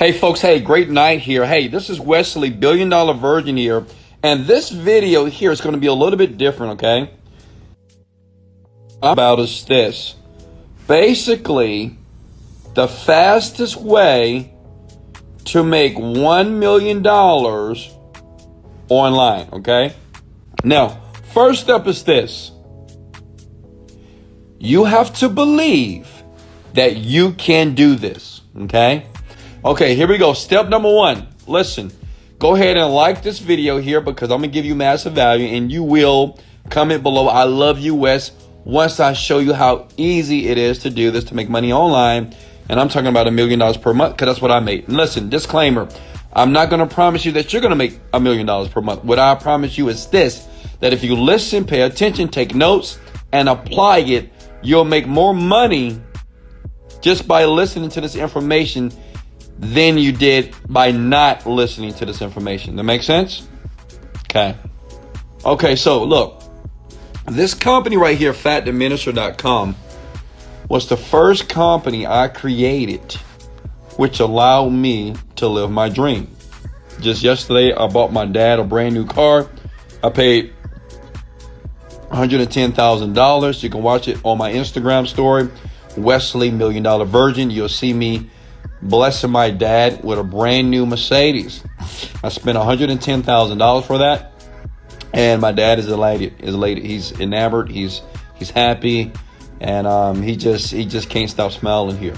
Hey folks, hey, great night here. Hey, this is Wesley, Billion Dollar Virgin here. And this video here is going to be a little bit different, okay? About is this. Basically, the fastest way to make $1 million online, okay? Now, first step is this. You have to believe that you can do this, okay? Okay, here we go. Step number one. Listen, go ahead and like this video here because I'm going to give you massive value, and you will comment below, I love you, Wes, once I show you how easy it is to do this, to make money online. And I'm talking about $1 million per month because that's what I made. And listen, disclaimer, I'm not going to promise you that you're going to make $1 million per month. What I promise you is this, that if you listen, pay attention, take notes, and apply it, you'll make more money just by listening to this information than you did by not listening to this information. That makes sense? Okay, so look, this company right here, FatDiminisher.com, was the first company I created which allowed me to live my dream. Just yesterday, I bought my dad a brand new car. I paid $110,000. You can watch it on my Instagram story, Wesley Million Dollar Virgin. You'll see me blessing my dad with a brand new Mercedes. I spent $110,000 for that, and my dad is elated. He's enamored. He's happy, and he just can't stop smiling here,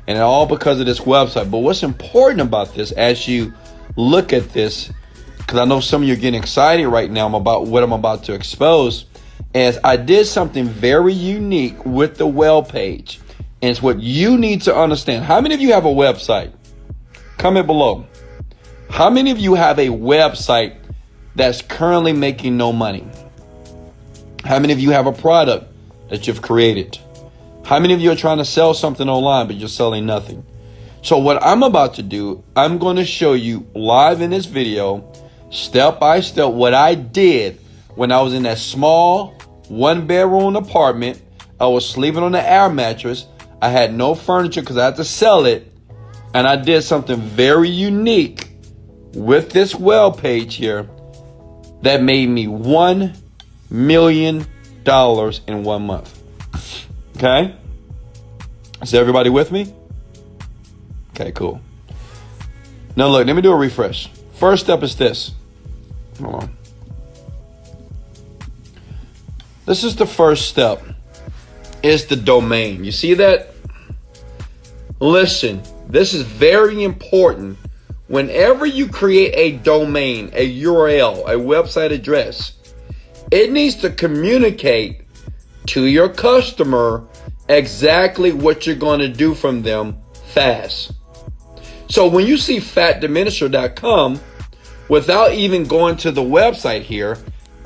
and all because of this website. But what's important about this, as you look at this, because I know some of you are getting excited right now about what I'm about to expose, is I did something very unique with the web page. And it's what you need to understand. How many of you have a website? Comment below. How many of you have a website that's currently making no money? How many of you have a product that you've created? How many of you are trying to sell something online, but you're selling nothing? So what I'm about to do, I'm going to show you live in this video, step by step, what I did when I was in that small 1-bedroom apartment. I was sleeping on the air mattress. I had no furniture because I had to sell it. And I did something very unique with this web page here that made me $1 million in 1 month. Okay? Is everybody with me? Okay, cool. Now look, let me do a refresh. First step is this. Hold on. This is the first step. It's the domain. You see that? Listen, this is very important. Whenever you create a domain, a URL, a website address, it needs to communicate to your customer exactly what you're going to do from them fast. So when you see FatDiminisher.com, without even going to the website here,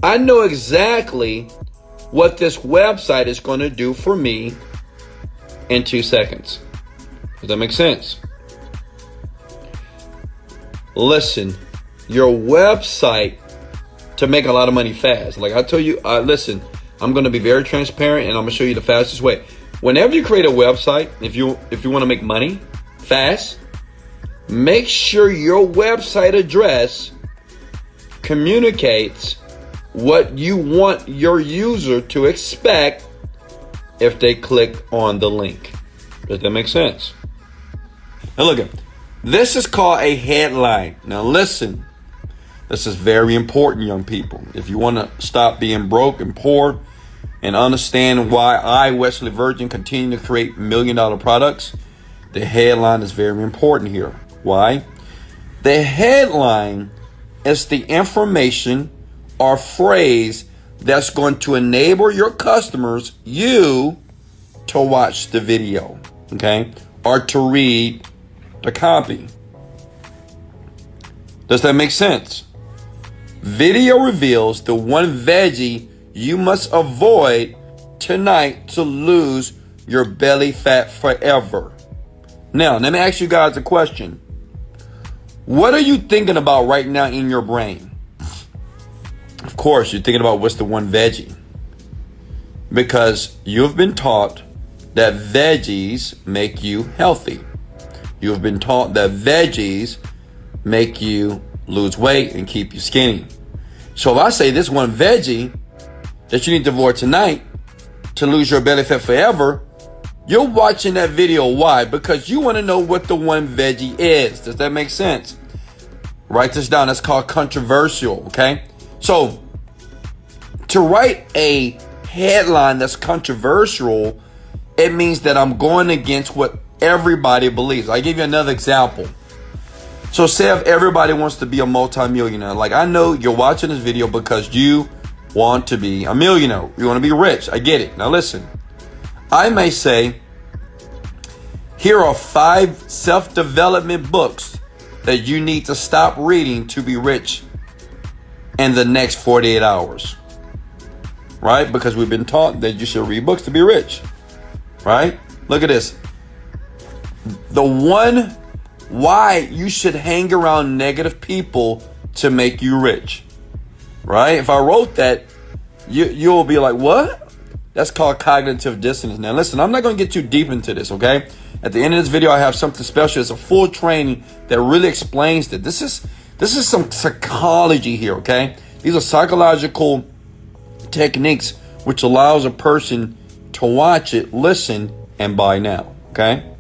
I know exactly what this website is going to do for me in 2 seconds. Does that make sense? Listen, your website to make a lot of money fast. Like I tell you, listen, I'm going to be very transparent, and I'm going to show you the fastest way. Whenever you create a website, if you want to make money fast, make sure your website address communicates what you want your user to expect if they click on the link. Does that make sense? Now look at this. Is called a headline. Now listen, this is very important, young people. If you want to stop being broke and poor and understand why I, Wesley Virgin, continue to create $1 million products, the headline is very important here. Why? The headline is the information or phrase that's going to enable your customers, you, to watch the video, okay? Or to read the copy. Does that make sense? Video reveals the one veggie you must avoid tonight to lose your belly fat forever. Now, let me ask you guys a question. What are you thinking about right now in your brain? Of course, you're thinking about what's the one veggie. Because you've been taught that veggies make you healthy. You have been taught that veggies make you lose weight and keep you skinny. So if I say this one veggie that you need to avoid tonight to lose your belly fat forever, you're watching that video. Why? Because you want to know what the one veggie is. Does that make sense? Write this down. That's called controversial, okay? So to write a headline that's controversial, it means that I'm going against what everybody believes. I'll give you another example. So say if everybody wants to be a multimillionaire. Like, I know you're watching this video because you want to be a millionaire. You want to be rich. I get it. Now listen. I may say, here are 5 self-development books that you need to stop reading to be rich in the next 48 hours. Right? Because we've been taught that you should read books to be rich. Right? Look at this. The one why you should hang around negative people to make you rich. Right? If I wrote that, you'll be like, what? That's called cognitive dissonance. Now listen, I'm not going to get too deep into this, okay? At the end of this video, I have something special. It's a full training that really explains that. This is some psychology here, okay? These are psychological techniques which allows a person to watch it, listen, and buy now, okay?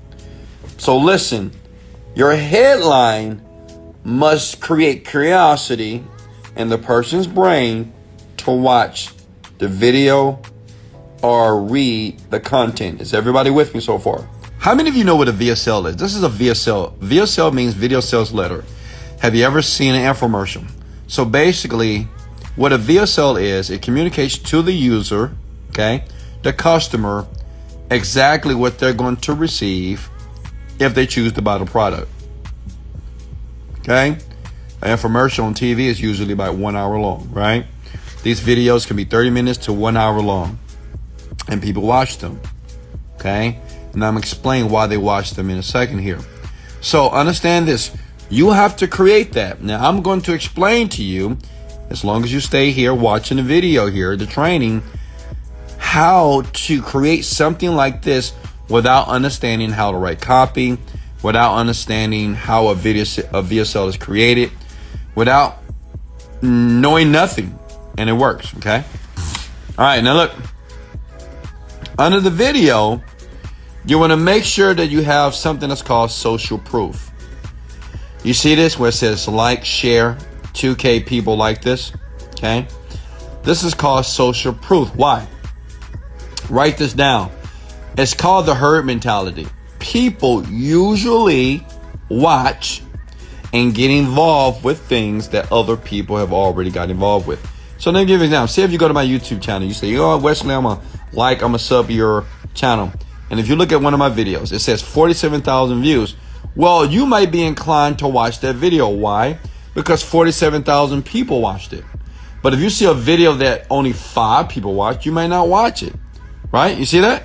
So listen, your headline must create curiosity in the person's brain to watch the video or read the content. Is everybody with me so far? How many of you know what a VSL is? This is a VSL. VSL means video sales letter. Have you ever seen an infomercial? So basically, what a VSL is, it communicates to the user, okay, the customer, exactly what they're going to receive if they choose to buy the product. Okay? An infomercial on TV is usually about 1 hour long, right? These videos can be 30 minutes to 1 hour long. And people watch them. Okay? And I'm explaining why they watch them in a second here. So understand this. You have to create that. Now I'm going to explain to you, as long as you stay here watching the video here, the training, how to create something like this without understanding how to write copy, without understanding how a VSL is created, without knowing nothing. And it works, okay? All right, now look. Under the video, you want to make sure that you have something that's called social proof. You see this where it says like, share, 2K people like this, okay? This is called social proof. Why? Write this down. It's called the herd mentality. People usually watch and get involved with things that other people have already got involved with. So let me give you an example. Say if you go to my YouTube channel, you say, oh, Wesley, I'm a sub your channel. And if you look at one of my videos, it says 47,000 views. Well, you might be inclined to watch that video. Why? Because 47,000 people watched it. But if you see a video that only 5 people watched, you might not watch it. Right? You see that?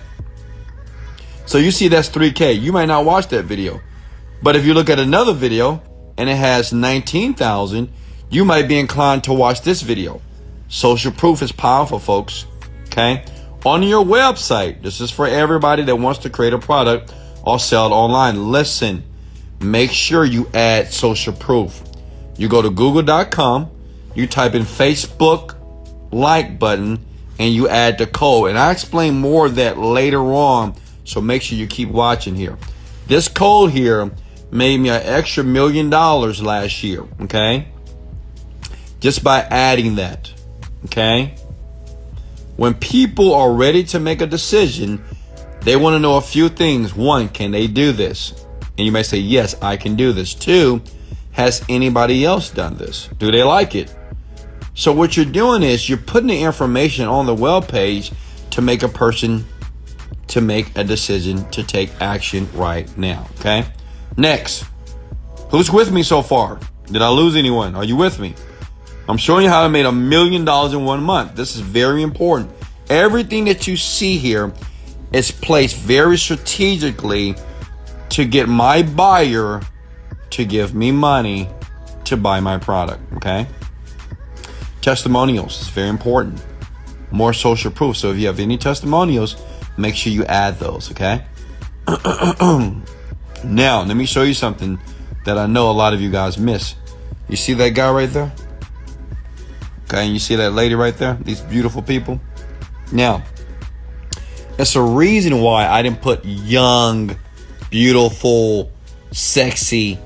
So you see that's 3K. You might not watch that video. But if you look at another video and it has 19,000, you might be inclined to watch this video. Social proof is powerful, folks. Okay? On your website, this is for everybody that wants to create a product or sell it online. Listen, make sure you add social proof. You go to google.com, you type in Facebook like button, and you add the code. And I explain more of that later on, so make sure you keep watching here. This code here made me an extra $1 million last year, okay? Just by adding that, okay? When people are ready to make a decision, they want to know a few things. 1, can they do this? And you may say, yes, I can do this. 2, has anybody else done this? Do they like it? So what you're doing is you're putting the information on the web page to make a person to make a decision to take action right now. Okay? Next, who's with me so far? Did I lose anyone? Are you with me? I'm showing you how I made $1 million in 1 month. This is very important. Everything that you see here is placed very strategically to get my buyer to give me money to buy my product. Okay? Testimonials is very important. More social proof. So if you have any testimonials, make sure you add those, okay? Now, let me show you something that I know a lot of you guys miss. You see that guy right there? Okay, and you see that lady right there? These beautiful people? Now, that's a reason why I didn't put young, beautiful, sexy,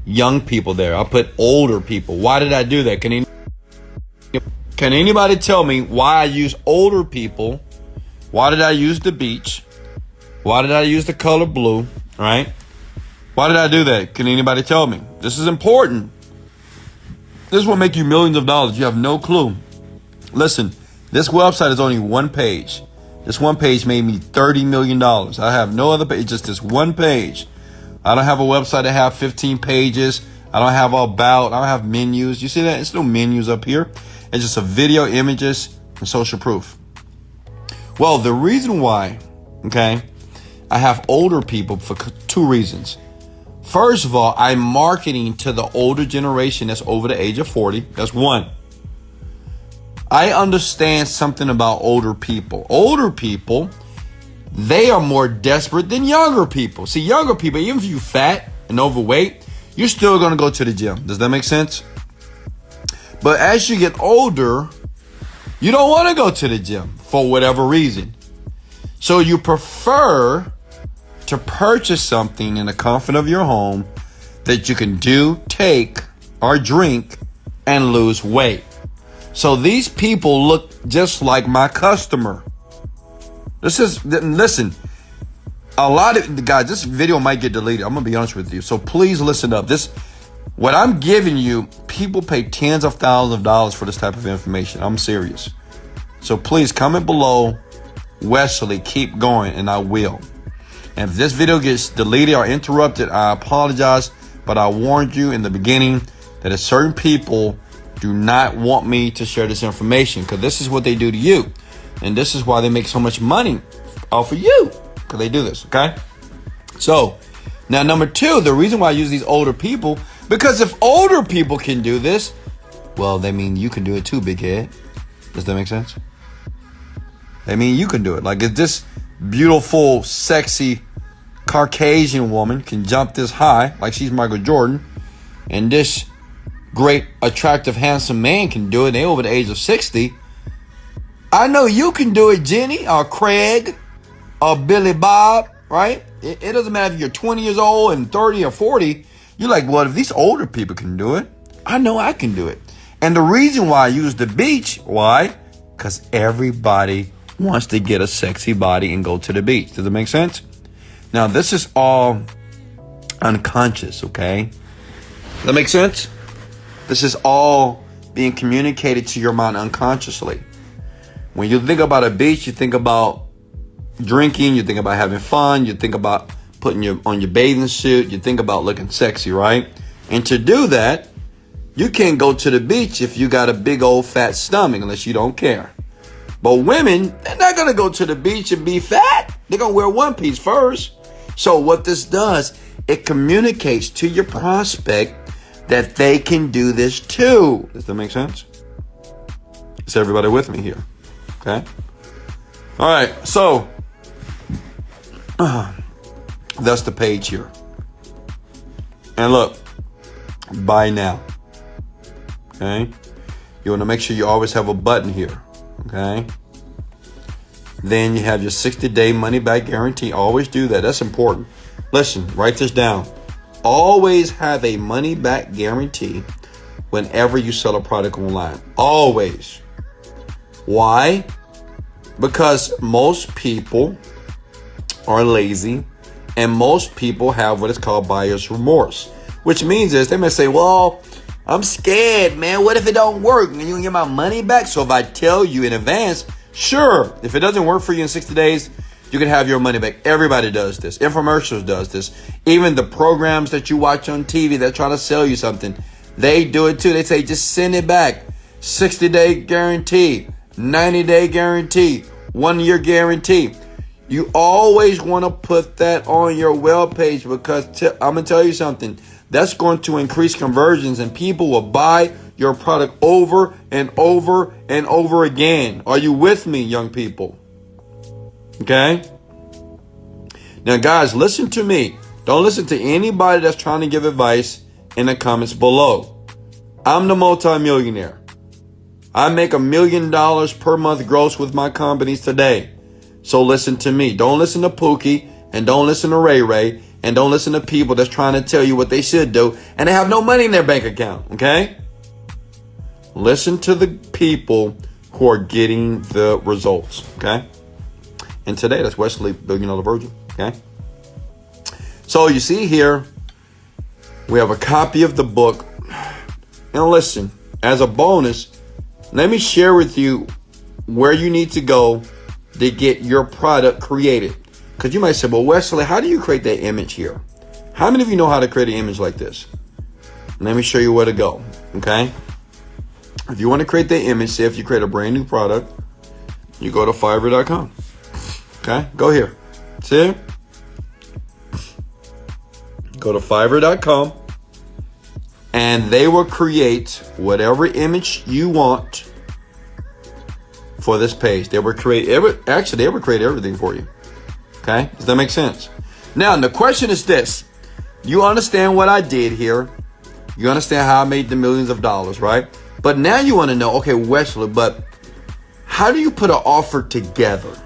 young people there. I put older people. Why did I do that? Can anybody tell me why I use older people? Why did I use the beach? Why did I use the color blue? Right? Why did I do that? Can anybody tell me? This is important. This will make you millions of dollars. You have no clue. Listen, this website is only one page. This one page made me $30 million. I have no other page, just this one page. I don't have a website that have 15 pages. I don't have about, I don't have menus. You see that? It's no menus up here. It's just a video, images, and social proof. Well, the reason why, okay, I have older people for two reasons. First of all, I'm marketing to the older generation that's over the age of 40. That's one. I understand something about older people. Older people, they are more desperate than younger people. See, younger people, even if you're fat and overweight, you're still going to go to the gym. Does that make sense? But as you get older, you don't want to go to the gym for whatever reason. So you prefer to purchase something in the comfort of your home that you can do, take, or drink and lose weight. So these people look just like my customer. Listen, a lot of guys, this video might get deleted. I'm gonna be honest with you. So please listen up. What I'm giving you, people pay tens of thousands of dollars for this type of information. I'm serious. So please comment below, Wesley, keep going, and I will. And if this video gets deleted or interrupted, I apologize, but I warned you in the beginning that certain people do not want me to share this information because this is what they do to you. And this is why they make so much money off of you, because they do this, okay? So, now number two, the reason why I use these older people, because if older people can do this, well, they mean you can do it too, big head. Does that make sense? They mean you can do it. Like if this beautiful, sexy Caucasian woman can jump this high, like she's Michael Jordan, and this great, attractive, handsome man can do it, they over the age of 60, I know you can do it, Jenny, or Craig, or Billy Bob, right? It doesn't matter if you're 20 years old and 30 or 40. You're like, well, if these older people can do it, I know I can do it. And the reason why I use the beach, why? Because everybody wants to get a sexy body and go to the beach. Does it make sense? Now, this is all unconscious, okay? Does that make sense? This is all being communicated to your mind unconsciously. When you think about a beach, you think about drinking, you think about having fun, you think about putting on your bathing suit, you think about looking sexy, right? And to do that, you can't go to the beach if you got a big old fat stomach unless you don't care. But women, they're not going to go to the beach and be fat. They're going to wear one piece first. So what this does, it communicates to your prospect that they can do this too. Does that make sense? Is everybody with me here? Okay. All right. So that's the page here. And look, buy now. Okay. You want to make sure you always have a button here. Okay. Then you have your 60-day money back guarantee. Always do that. That's important. Listen, write this down. Always have a money back guarantee whenever you sell a product online. Always. Why? Because most people are lazy and most people have what is called buyer's remorse, which means is they may say, well, I'm scared, man. What if it don't work? And you can get my money back. So if I tell you in advance, sure, if it doesn't work for you in 60 days, you can have your money back. Everybody does this. Infomercials does this. Even the programs that you watch on TV that try to sell you something, they do it too. They say, just send it back. 60-day guarantee, 90-day guarantee, 1-year guarantee. You always want to put that on your web page because I'm going to tell you something. That's going to increase conversions and people will buy your product over and over and over again. Are you with me, young people? Okay? Now, guys, listen to me. Don't listen to anybody that's trying to give advice in the comments below. I'm the multimillionaire. I make $1 million per month gross with my companies today. So listen to me. Don't listen to Pookie, and don't listen to Ray Ray, and don't listen to people that's trying to tell you what they should do and they have no money in their bank account, okay? Listen to the people who are getting the results, okay? And today, that's Wesley, $1 Billion Virgin, okay? So you see here, we have a copy of the book. And listen, as a bonus, let me share with you where you need to go to get your product created. Because you might say, well, Wesley, how do you create that image here? How many of you know how to create an image like this? Let me show you where to go, okay? If you want to create that image, say if you create a brand new product, you go to Fiverr.com. Okay, go here. See it? Go to Fiverr.com and they will create whatever image you want for this page. They will create everything for you. Okay, does that make sense? Now, the question is this. You understand what I did here. You understand how I made the millions of dollars, right? But now you want to know, okay, Wesley, but how do you put an offer together?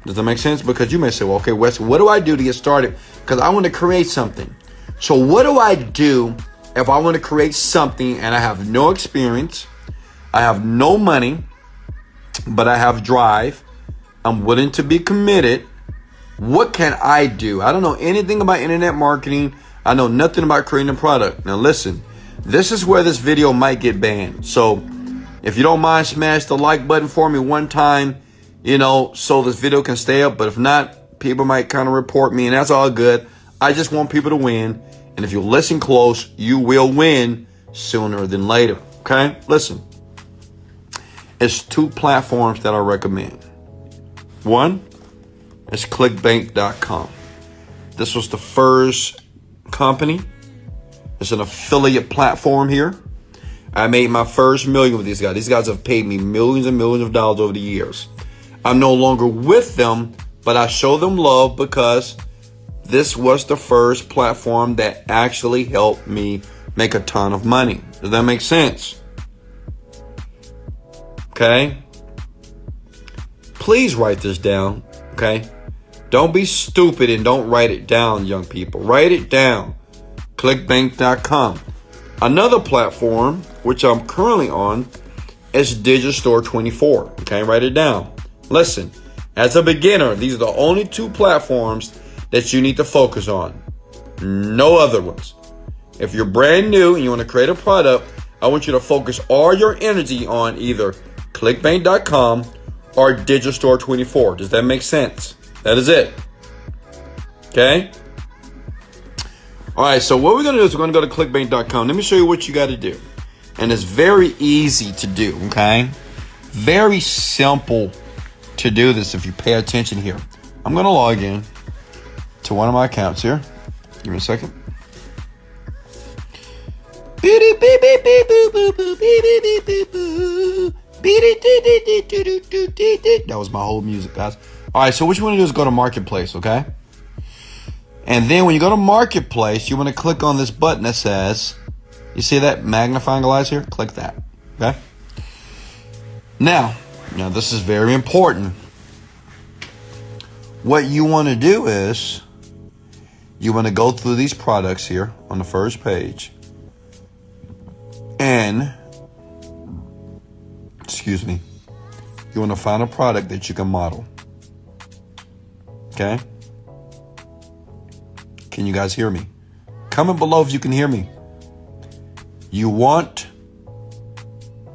Does that make sense? Because you may say, well, okay, Wesley, what do I do to get started? Because I want to create something. So what do I do if I want to create something and I have no experience, I have no money, but I have drive, I'm willing to be committed? What can I do? I don't know anything about internet marketing. I know nothing about creating a product. Now listen, this is where this video might get banned. So if you don't mind, smash the like button for me one time, so this video can stay up. But if not, people might kind of report me, and that's all good. I just want people to win. And if you listen close, you will win sooner than later. Okay? Listen. It's 2 platforms that I recommend. One is clickbank.com. This was the first company. It's an affiliate platform here. I made my first million with these guys. These guys have paid me millions and millions of dollars over the years. I'm no longer with them, but I show them love because this was the first platform that actually helped me make a ton of money. Does that make sense? Okay? Please write this down, okay? Don't be stupid and don't write it down, young people. Write it down. Clickbank.com. Another platform, which I'm currently on, is Digistore24. Okay, write it down. Listen, as a beginner, these are the only 2 platforms that you need to focus on. No other ones. If you're brand new and you want to create a product, I want you to focus all your energy on either clickbank.com or Digistore24. Does that make sense? That is it. Okay? All right, so what we're going to do is we're going to go to clickbank.com. Let me show you what you got to do. And it's very easy to do, okay? Very simple to do this if you pay attention here. I'm going to log in to one of my accounts here. Give me a second. That was my whole music, guys. All right, so what you want to do is go to Marketplace, okay? And then when you go to Marketplace, you want to click on this button that says, you see that magnifying glass here? Click that, okay? Now this is very important. What you want to do is you want to go through these products here on the first page. And, you want to find a product that you can model. Okay? Can you guys hear me? Comment below if you can hear me. You want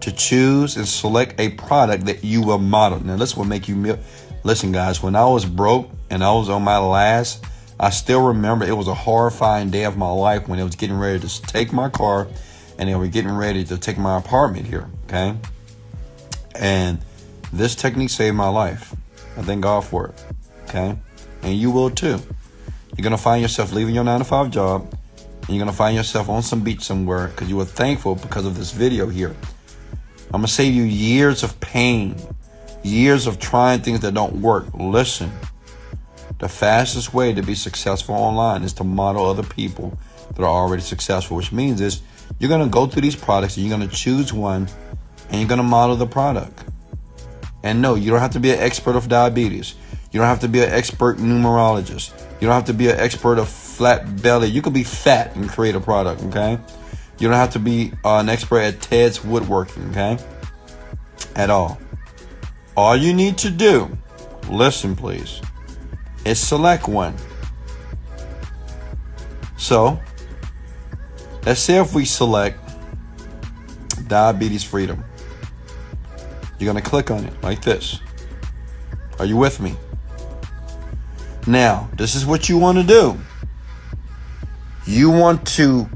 to choose and select a product that you will model. Now, this will make you... Listen, guys, when I was broke and I was on my last, I still remember it was a horrifying day of my life when it was getting ready to take my car and they were getting ready to take my apartment here, okay? And this technique saved my life. I thank God for it, okay? And you will too. You're going to find yourself leaving your 9-to-5 job and you're going to find yourself on some beach somewhere because you were thankful because of this video here. I'm going to save you years of pain, years of trying things that don't work. Listen, The fastest way to be successful online is to model other people that are already successful, which means is you're going to go through these products and you're going to choose one and you're going to model the product. And no, you don't have to be an expert of diabetes. You don't have to be an expert numerologist. You don't have to be an expert of flat belly. You could be fat and create a product, okay? You don't have to be an expert at Ted's woodworking, okay? At all. All you need to do, listen please, is select one. So, let's say if we select diabetes freedom. You're going to click on it like this. Are you with me? Now, this is what you want to do. You want to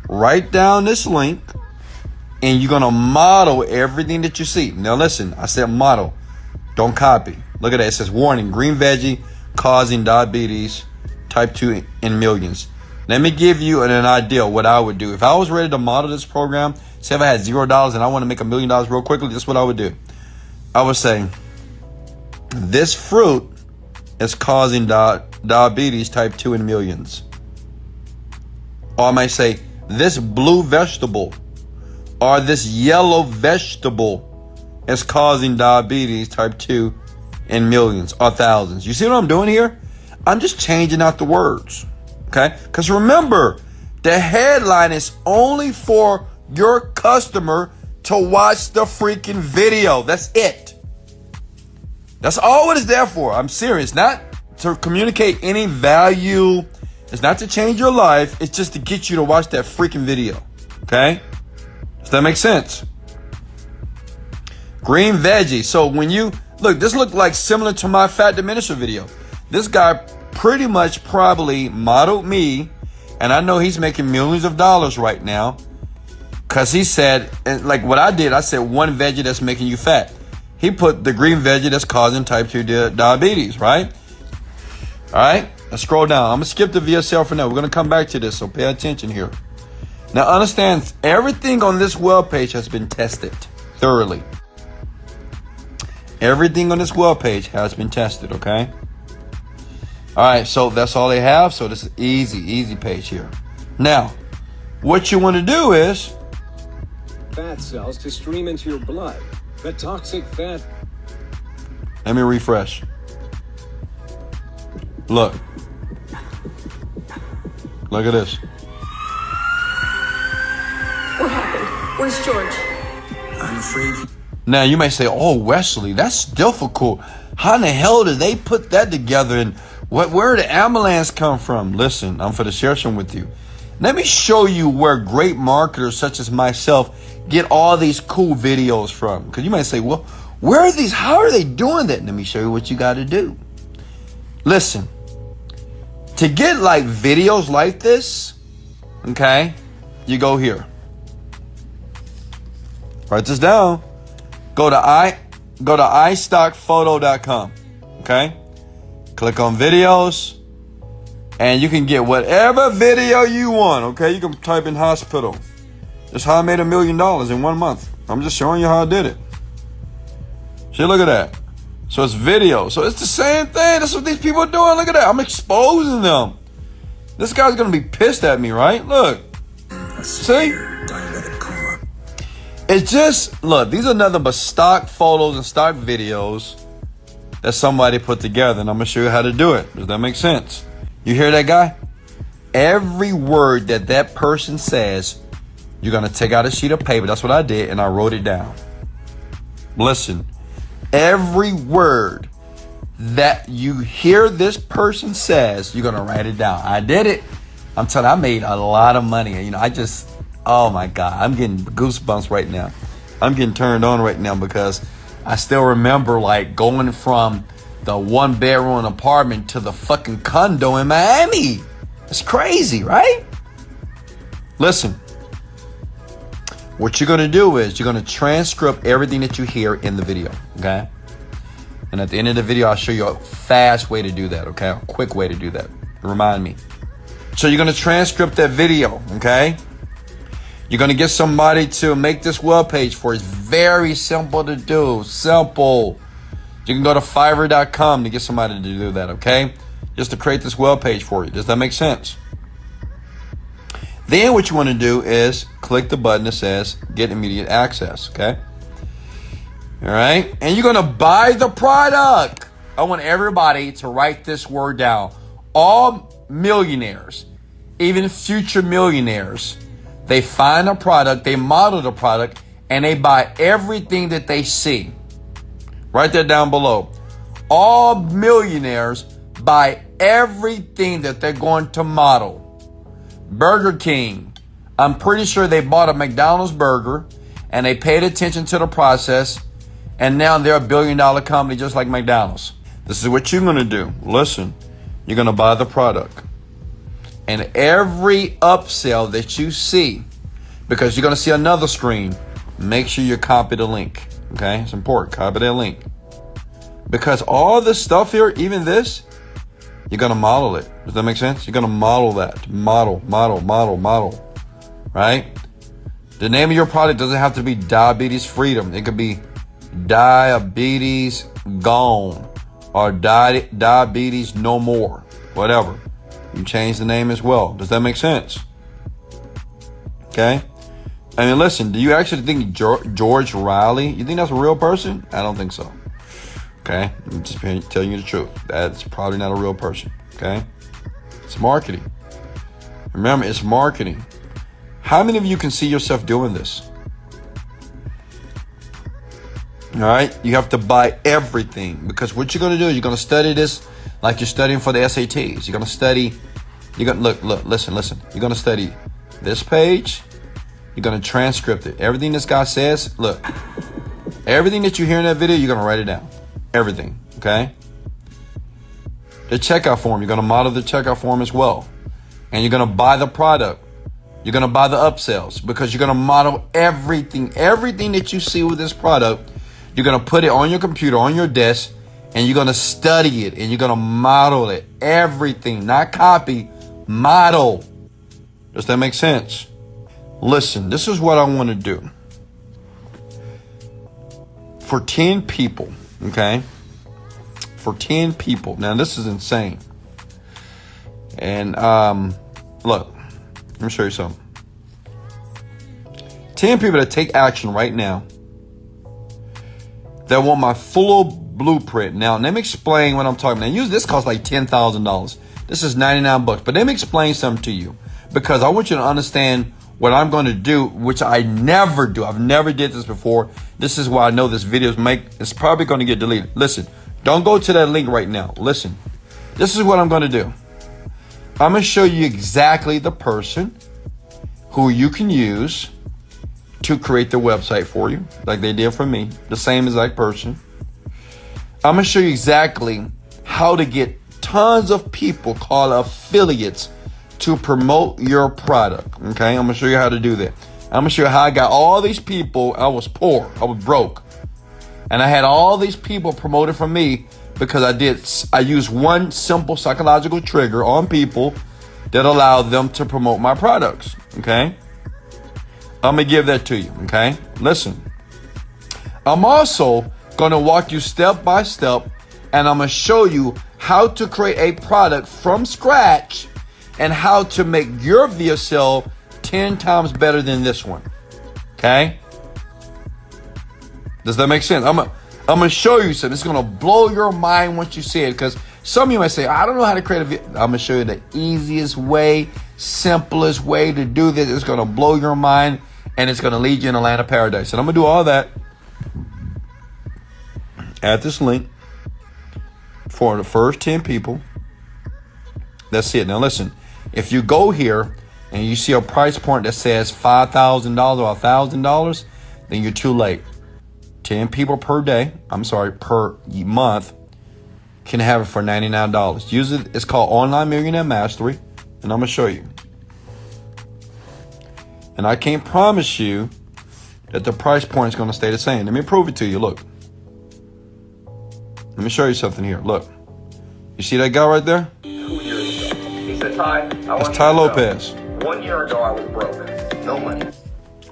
write down this link and you're going to model everything that you see. Now listen, I said model. Don't copy. Look at that. It says warning, green veggie causing diabetes type 2 in millions. Let me give you an idea of what I would do. If I was ready to model this program, say if I had $0 and I want to make $1 million real quickly, this is what I would do. I would say, this fruit is causing diabetes type 2 in millions. Or I might say, this blue vegetable or this yellow vegetable is causing diabetes type 2 in millions or thousands. You see what I'm doing here? I'm just changing out the words. Okay? Because remember, the headline is only for your customer to watch the freaking video. That's it. That's all it is there for. I'm serious. Not to communicate any value. It's not to change your life. It's just to get you to watch that freaking video. Okay? Does that make sense? Green veggie. So when you look, this looked like similar to my fat diminisher video. This guy pretty much probably modeled me, and I know he's making millions of dollars right now, because he said, and like what I did, I said one veggie that's making you fat. He put the green veggie that's causing type 2 diabetes, right? All right, let's scroll down. I'm going to skip the VSL for now. We're going to come back to this, so pay attention here. Now understand, everything on this web page has been tested thoroughly. Everything on this web page has been tested, okay? All right, so that's all they have. So this is easy page here. Now, what you want to do is fat cells to stream into your blood. The toxic fat. Let me refresh. Look at this. What happened? Where's George? I'm afraid. Now you may say, "Oh, Wesley, that's difficult. How in the hell did they put that together? And where did the ambulance come from?" Listen, I'm for to share some with you. Let me show you where great marketers such as myself get all these cool videos from. Because you might say, "Well, where are these? How are they doing that?" Let me show you what you got to do. Listen, to get like videos like this, okay, you go here. Write this down. Go to iStockPhoto.com. Okay? Click on videos and you can get whatever video you want. Okay? You can type in hospital. That's how I made $1 million in 1 month. I'm just showing you how I did it. See, look at that. So it's video. So it's the same thing. That's what these people are doing. Look at that. I'm exposing them. This guy's going to be pissed at me, right? Look. See? It's just, look, these are nothing but stock photos and stock videos that somebody put together, and I'm going to show you how to do it. Does that make sense? You hear that guy? Every word that person says, you're going to take out a sheet of paper. That's what I did, and I wrote it down. Listen, every word that you hear this person says, you're going to write it down. I did it. I'm telling you, I made a lot of money. You know, oh my God, I'm getting goosebumps right now. I'm getting turned on right now because I still remember like going from the 1-bedroom apartment to the fucking condo in Miami. It's crazy, right? Listen, what you're going to do is you're going to transcript everything that you hear in the video, okay? And at the end of the video, I'll show you a fast way to do that, okay? A quick way to do that. Remind me. So you're going to transcript that video, okay? You're going to get somebody to make this web page for you. It's very simple to do. Simple. You can go to Fiverr.com to get somebody to do that, okay? Just to create this web page for you. Does that make sense? Then what you want to do is click the button that says get immediate access, okay? All right? And you're going to buy the product. I want everybody to write this word down. All millionaires, even future millionaires, they find a product, they model the product, and they buy everything that they see. Write that down below. All millionaires buy everything that they're going to model. Burger King, I'm pretty sure they bought a McDonald's burger and they paid attention to the process, and now they're $1 billion company just like McDonald's. This is what you're going to do. Listen, you're going to buy the product. And every upsell that you see, because you're going to see another screen, make sure you copy the link. Okay? It's important. Copy that link. Because all this stuff here, even this, you're going to model it. Does that make sense? You're going to model that. Model. Right? The name of your product doesn't have to be Diabetes Freedom. It could be Diabetes Gone or Diabetes No More. Whatever. You change the name as well. Does that make sense? Okay? I mean, listen, do you actually think George Riley, you think that's a real person? I don't think so. Okay? I'm just telling you the truth. That's probably not a real person. Okay? It's marketing. Remember, it's marketing. How many of you can see yourself doing this? All right? You have to buy everything, because what you're going to do is you're going to study this like you're studying for the SATs. You're going to study, you're going to look, listen. You're going to study this page. You're going to transcript it. Everything this guy says, look, everything that you hear in that video, you're going to write it down. Everything, okay? The checkout form, you're going to model the checkout form as well. And you're going to buy the product. You're going to buy the upsells, because you're going to model everything. Everything that you see with this product, you're going to put it on your computer, on your desk, and you're going to study it, and you're going to model it. Everything, not copy, model. Does that make sense? Listen, this is what I want to do. For 10 people, okay? For 10 people. Now, this is insane. And, look, let me show you something. 10 people that take action right now that want my full blueprint. Now, let me explain what I'm talking about. Usually this costs like $10,000. This is $99, but let me explain something to you, because I want you to understand what I'm going to do, which I never do. I've never did this before. This is why I know this video it's probably going to get deleted. Listen, don't go to that link right now. Listen, this is what I'm going to do. I'm going to show you exactly the person who you can use to create the website for you, like they did for me, the same exact person. I'm going to show you exactly how to get tons of people called affiliates to promote your product. Okay, I'm gonna show you how to do that. I'm gonna show you how I got all these people. I was poor, I was broke, and I had all these people promoted from me because I used one simple psychological trigger on people that allowed them to promote my products. Okay, I'm gonna give that to you. Okay, listen. I'm also gonna walk you step by step, and I'm gonna show you how to create a product from scratch and how to make your VSL 10 times better than this one. Okay? Does that make sense? I'm gonna show you something. It's gonna blow your mind once you see it, because some of you might say, I don't know how to create a video. I'm gonna show you the easiest way, simplest way to do this. It's gonna blow your mind, and it's gonna lead you in a land of paradise. And I'm gonna do all that at this link for the first 10 people. That's it. Now listen, if you go here and you see a price point that says $5,000 or $1,000, then you're too late. 10 people per day, per month, can have it for $99. Usually it's called Online Millionaire Mastery, and I'm going to show you. And I can't promise you that the price point is going to stay the same. Let me prove it to you. Look. Let me show you something here. Look. You see that guy right there? 2 years ago. He said, Ty, that's Ty Lopez. 1 year ago, I was broke. No money.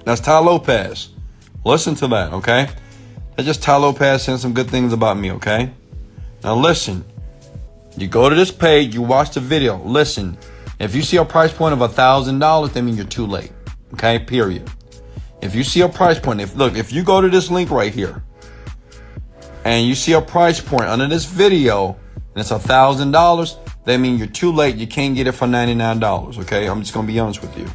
That's Ty Lopez. Listen to that, okay? That's just Ty Lopez saying some good things about me, okay? Now listen, you go to this page, you watch the video. Listen, if you see a price point of $1,000, that means you're too late, okay? Period. If you see a price point, if you go to this link right here, and you see a price point under this video, and it's $1,000, that means you're too late. You can't get it for $99, okay? I'm just gonna be honest with you.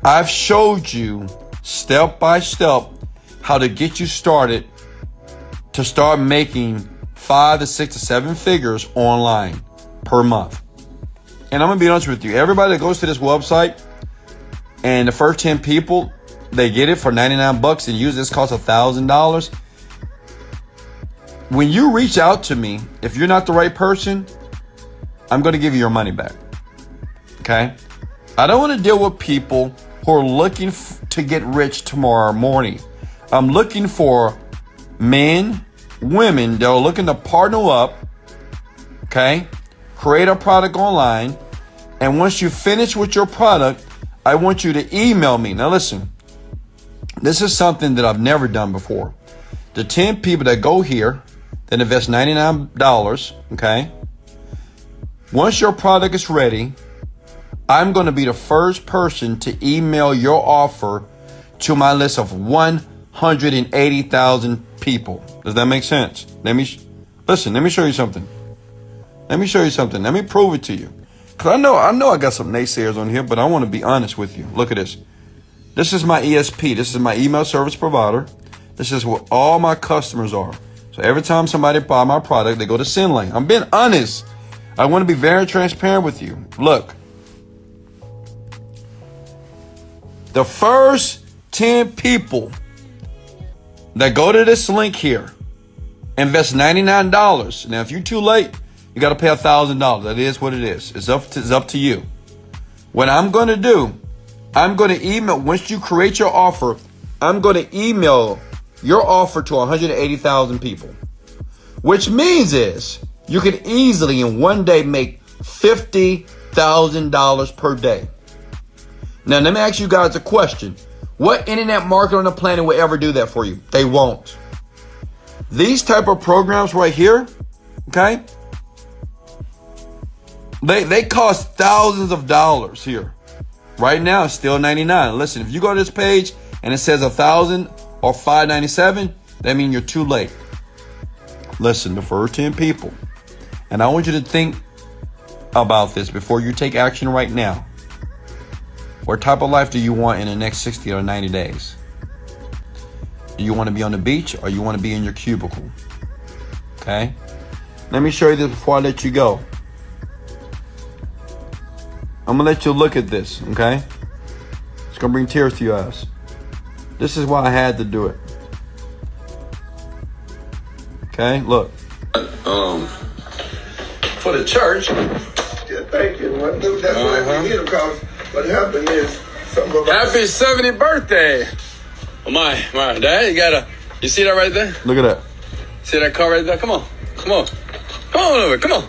I've showed you step by step how to get you started to start making 5 to 6 to 7 figures online per month. And I'm gonna be honest with you. Everybody that goes to this website and the first 10 people, they get it for 99 bucks and use this costs $1,000. When you reach out to me, if you're not the right person, I'm going to give you your money back. Okay? I don't want to deal with people who are looking to get rich tomorrow morning. I'm looking for men, women that are looking to partner up, okay? Create a product online. And once you finish with your product, I want you to email me. Now listen, this is something that I've never done before. The 10 people that go here, that invest $99, okay? Once your product is ready, I'm going to be the first person to email your offer to my list of 180,000 people. Does that make sense? Let me show you something. Let me prove it to you. Because I know I got some naysayers on here, but I want to be honest with you. Look at this. This is my ESP. This is my email service provider. This is where all my customers are. So every time somebody buy my product, they go to SendLane. I'm being honest. I want to be very transparent with you. Look. The first 10 people that go to this link here invest $99. Now, if you're too late, you got to pay $1,000. That is what it is. It's up to you. What I'm going to do, I'm going to email, once you create your offer, I'm going to email your offer to 180,000 people, which means is you can easily in one day make $50,000 per day. Now, let me ask you guys a question. What internet marketer on the planet will ever do that for you? They won't. These type of programs right here, okay, they cost thousands of dollars here. Right now, it's still $99. Listen, if you go to this page and it says $1,000 or $597, that means you're too late. Listen, the first 10 people, and I want you to think about this before you take action right now. What type of life do you want in the next 60 or 90 days? Do you want to be on the beach or you want to be in your cubicle? Okay? Let me show you this before I let you go. I'm going to let you look at this, okay? It's going to bring tears to your eyes. This is why I had to do it. Okay, look. For the church. Yeah, thank you. That's what we need, because what happened is some of us. Happy 70th birthday. Oh my dad, you see that right there? Look at that. See that car right there? Come on over. Come on.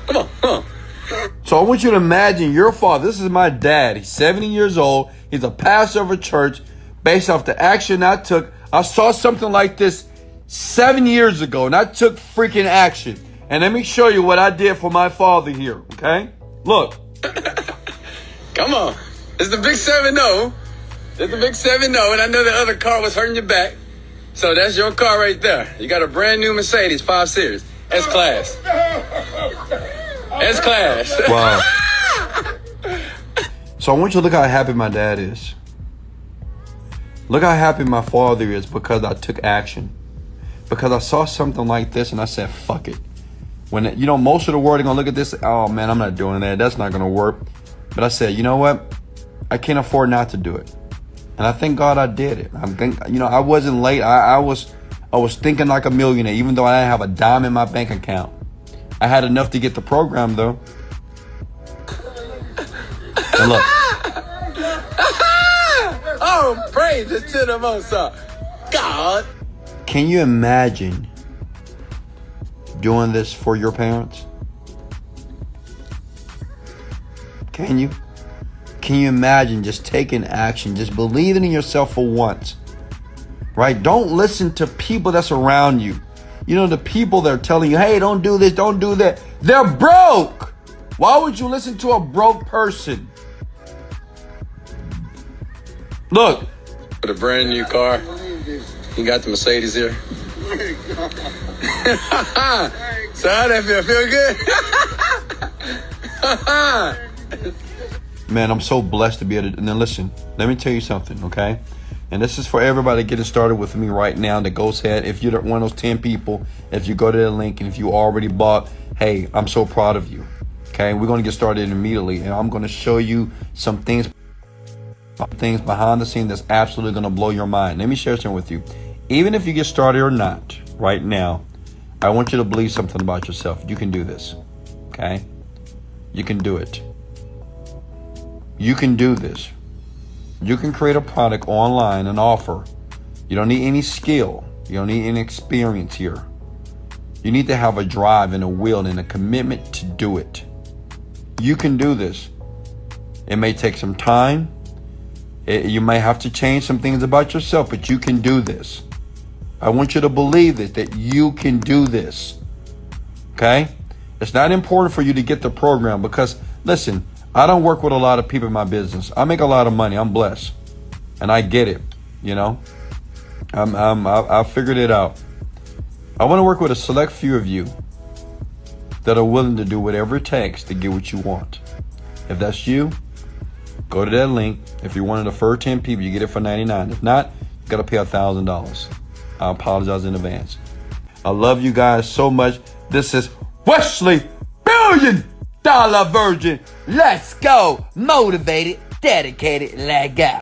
So I want you to imagine your father. This is my dad. He's 70 years old. He's a pastor of a church. Based off the action I took, I saw something like this 7 years ago, and I took freaking action. And let me show you what I did for my father here, okay? Look. Come on. It's the big 7-0. It's the big 7-0, and I know the other car was hurting your back. So that's your car right there. You got a brand new Mercedes 5 Series. S-Class. S-Class. Wow. So I want you to look how happy my dad is. Look how happy my father is because I took action. Because I saw something like this and I said, fuck it. When, most of the world are going to look at this, oh man, I'm not doing that. That's not going to work. But I said, you know what? I can't afford not to do it. And I thank God I did it. I wasn't late. I was thinking like a millionaire, even though I didn't have a dime in my bank account. I had enough to get the program though. And look. Oh, praise it to the Most High God. Can you imagine doing this for your parents? Can you? Can you imagine just taking action, just believing in yourself for once? right? Don't listen to people that's around you. You know, the people that are telling you, hey, don't do this, don't do that. They're broke. Why would you listen to a broke person? Look. With a brand new car. You got the Mercedes here. So how that feel? Feel good? Man, I'm so blessed to be able to. And then listen, let me tell you something, okay? And this is for everybody getting started with me right now that goes ahead. If you're one of those 10 people, if you go to the link and if you already bought, hey, I'm so proud of you. Okay, we're going to get started immediately. And I'm going to show you some things behind the scene that's absolutely going to blow your mind. Let me share something with you. Even if you get started or not right now, I want you to believe something about yourself. You can do this. Okay? You can do it. You can do this. You can create a product online and offer. You don't need any skill. You don't need any experience here. You need to have a drive and a will and a commitment to do it. You can do this. It may take some time. You may have to change some things about yourself, but you can do this. I want you to believe this, that you can do this. Okay? It's not important for you to get the program because, listen, I don't work with a lot of people in my business. I make a lot of money. I'm blessed. And I get it, you know. I figured it out. I want to work with a select few of you that are willing to do whatever it takes to get what you want. If that's you, go to that link. If you're one of the first 10 people, you get it for $99. If not, you got to pay $1,000. I apologize in advance. I love you guys so much. This is Wesley $1 Billion Virgin. Let's go. Motivated, dedicated, let go.